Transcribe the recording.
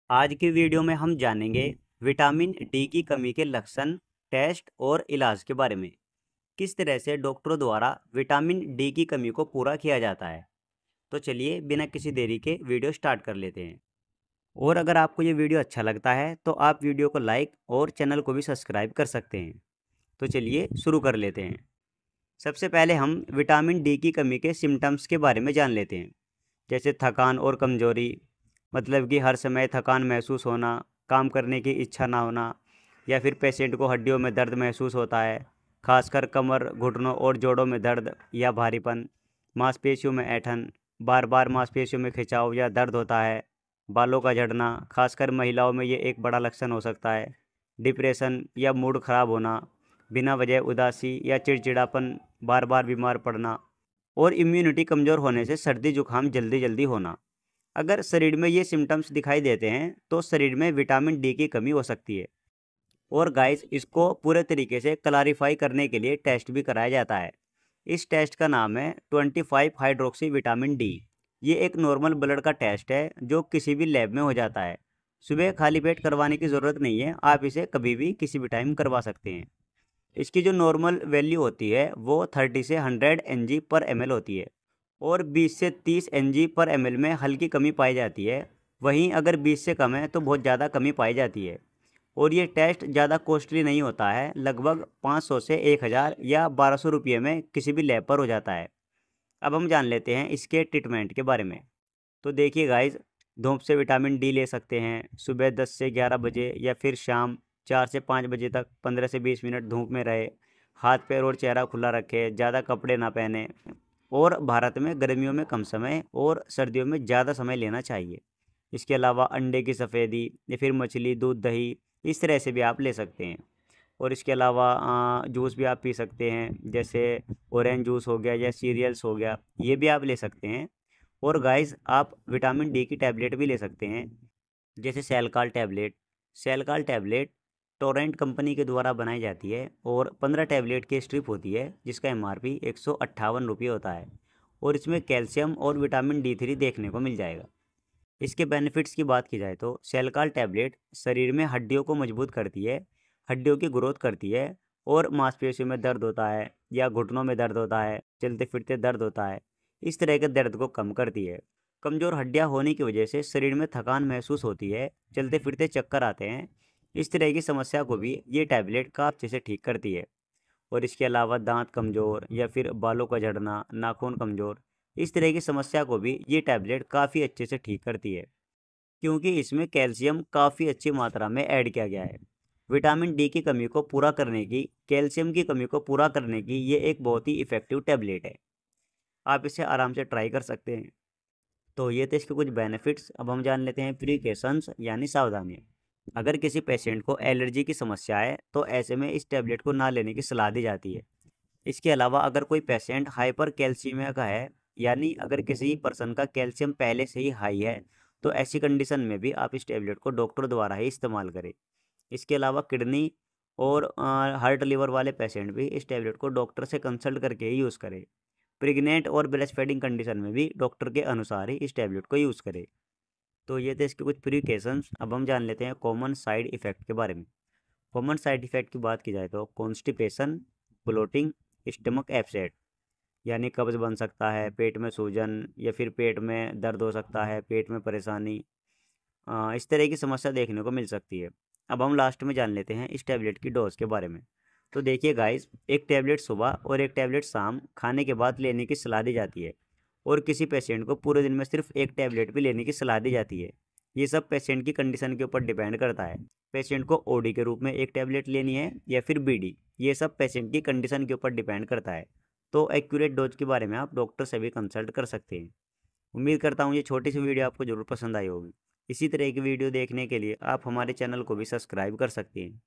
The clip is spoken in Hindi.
आज की वीडियो में हम जानेंगे विटामिन डी की कमी के लक्षण, टेस्ट और इलाज के बारे में। किस तरह से डॉक्टरों द्वारा विटामिन डी की कमी को पूरा किया जाता है। तो चलिए बिना किसी देरी के वीडियो स्टार्ट कर लेते हैं। और अगर आपको ये वीडियो अच्छा लगता है तो आप वीडियो को लाइक और चैनल को भी सब्सक्राइब कर सकते हैं। तो चलिए शुरू कर लेते हैं। सबसे पहले हम विटामिन डी की कमी के सिम्टम्स के बारे में जान लेते हैं। जैसे थकान और कमजोरी, मतलब कि हर समय थकान महसूस होना, काम करने की इच्छा ना होना, या फिर पेशेंट को हड्डियों में दर्द महसूस होता है, खासकर कमर, घुटनों और जोड़ों में दर्द या भारीपन, मांसपेशियों में ऐंठन, बार बार मांसपेशियों में खिंचाव या दर्द होता है, बालों का झड़ना, खासकर महिलाओं में ये एक बड़ा लक्षण हो सकता है, डिप्रेशन या मूड खराब होना, बिना वजह उदासी या चिड़चिड़ापन, बार बार बीमार पड़ना, और इम्यूनिटी कमज़ोर होने से सर्दी जुकाम जल्दी जल्दी होना। अगर शरीर में ये सिम्टम्स दिखाई देते हैं तो शरीर में विटामिन डी की कमी हो सकती है। और गाइस, इसको पूरे तरीके से क्लारीफाई करने के लिए टेस्ट भी कराया जाता है। इस टेस्ट का नाम है 25 हाइड्रोक्सी विटामिन डी। ये एक नॉर्मल ब्लड का टेस्ट है जो किसी भी लैब में हो जाता है। सुबह खाली पेट करवाने की ज़रूरत नहीं है, आप इसे कभी भी किसी भी टाइम करवा सकते हैं। इसकी जो नॉर्मल वैल्यू होती है वो 30 से 100 एन पर ml होती है, और 20 से 30 एन पर ml में हल्की कमी पाई जाती है। वहीं अगर 20 से कम है तो बहुत ज़्यादा कमी पाई जाती है। और ये टेस्ट ज़्यादा कॉस्टली नहीं होता है, लगभग 500 से 1000 या 1200 रुपये में किसी भी लैब पर हो जाता है। अब हम जान लेते हैं इसके ट्रीटमेंट के बारे में। तो देखिए गाइज, धूप से विटामिन डी ले सकते हैं सुबह 10 से 11 बजे, या फिर शाम 4 से 5 बजे तक 15 से 20 मिनट धूप में रहे। हाथ पैर और चेहरा खुला रखें, ज़्यादा कपड़े ना पहने। और भारत में गर्मियों में कम समय और सर्दियों में ज़्यादा समय लेना चाहिए। इसके अलावा अंडे की सफ़ेदी या फिर मछली, दूध, दही, इस तरह से भी आप ले सकते हैं। और इसके अलावा जूस भी आप पी सकते हैं, जैसे ऑरेंज जूस हो गया या सीरियल्स हो गया, ये भी आप ले सकते हैं। और गाइस, आप विटामिन डी की टैबलेट भी ले सकते हैं, जैसे सेलकाल टैबलेट। सेलकाल टैबलेट टोरेंट कंपनी के द्वारा बनाई जाती है और 15 टैबलेट की स्ट्रिप होती है, जिसका एमआरपी 158 रुपये होता है। और इसमें कैल्शियम और विटामिन डी3 देखने को मिल जाएगा। इसके बेनिफिट्स की बात की जाए तो सेलकाल टैबलेट शरीर में हड्डियों को मजबूत करती है, हड्डियों की ग्रोथ करती है। और मांसपेशियों में दर्द होता है या घुटनों में दर्द होता है, चलते फिरते दर्द होता है, इस तरह के दर्द को कम करती है। कमज़ोर हड्डियां होने की वजह से शरीर में थकान महसूस होती है, चलते फिरते चक्कर आते हैं, इस तरह की समस्या को भी ये टैबलेट काफ़ी अच्छे से ठीक करती है। और इसके अलावा दांत कमज़ोर या फिर बालों का झड़ना, नाखून कमज़ोर, इस तरह की समस्या को भी ये टैबलेट काफ़ी अच्छे से ठीक करती है, क्योंकि इसमें कैल्शियम काफ़ी अच्छी मात्रा में ऐड किया गया है। विटामिन डी की कमी को पूरा करने की, कैल्शियम की कमी को पूरा करने की ये एक बहुत ही इफ़ेक्टिव टैबलेट है। आप इसे आराम से ट्राई कर सकते हैं। तो ये थे इसके कुछ बेनिफिट्स। अब हम जान लेते हैं प्रिकॉशंस यानी सावधानियाँ। अगर किसी पेशेंट को एलर्जी की समस्या है तो ऐसे में इस टैबलेट को ना लेने की सलाह दी जाती है। इसके अलावा अगर कोई पेशेंट हाइपर कैल्सीमिया का है, यानी अगर किसी पर्सन का कैल्शियम पहले से ही हाई है, तो ऐसी कंडीशन में भी आप इस टैबलेट को डॉक्टर द्वारा ही इस्तेमाल करें। इसके अलावा किडनी और हार्ट लीवर वाले पेशेंट भी इस टैबलेट को डॉक्टर से कंसल्ट करके ही यूज़ करें। प्रेग्नेंट और ब्रेस्ट फीडिंग कंडीशन में भी डॉक्टर के अनुसार ही इस टैबलेट को यूज़ करें। तो ये थे इसके कुछ प्रिकॉशंस। अब हम जान लेते हैं कॉमन साइड इफ़ेक्ट के बारे में। कॉमन साइड इफ़ेक्ट की बात की जाए तो कॉन्स्टिपेशन, ब्लोटिंग, स्टमक अपसेट, यानी कब्ज़ बन सकता है, पेट में सूजन, या फिर पेट में दर्द हो सकता है, पेट में परेशानी, इस तरह की समस्या देखने को मिल सकती है। अब हम लास्ट में जान लेते हैं इस टैबलेट की डोज के बारे में। तो देखिए गाइस, एक टैबलेट सुबह और एक टैबलेट शाम खाने के बाद लेने की सलाह दी जाती है। और किसी पेशेंट को पूरे दिन में सिर्फ एक टैबलेट भी लेने की सलाह दी जाती है। ये सब पेशेंट की कंडीशन के ऊपर डिपेंड करता है। पेशेंट को ओडी के रूप में एक टैबलेट लेनी है या फिर बीडी, ये सब पेशेंट की कंडीशन के ऊपर डिपेंड करता है। तो एक्यूरेट डोज के बारे में आप डॉक्टर से भी कंसल्ट कर सकते हैं। उम्मीद करता हूँ ये छोटी सी वीडियो आपको ज़रूर पसंद आई होगी। इसी तरह की वीडियो देखने के लिए आप हमारे चैनल को भी सब्सक्राइब कर सकते हैं।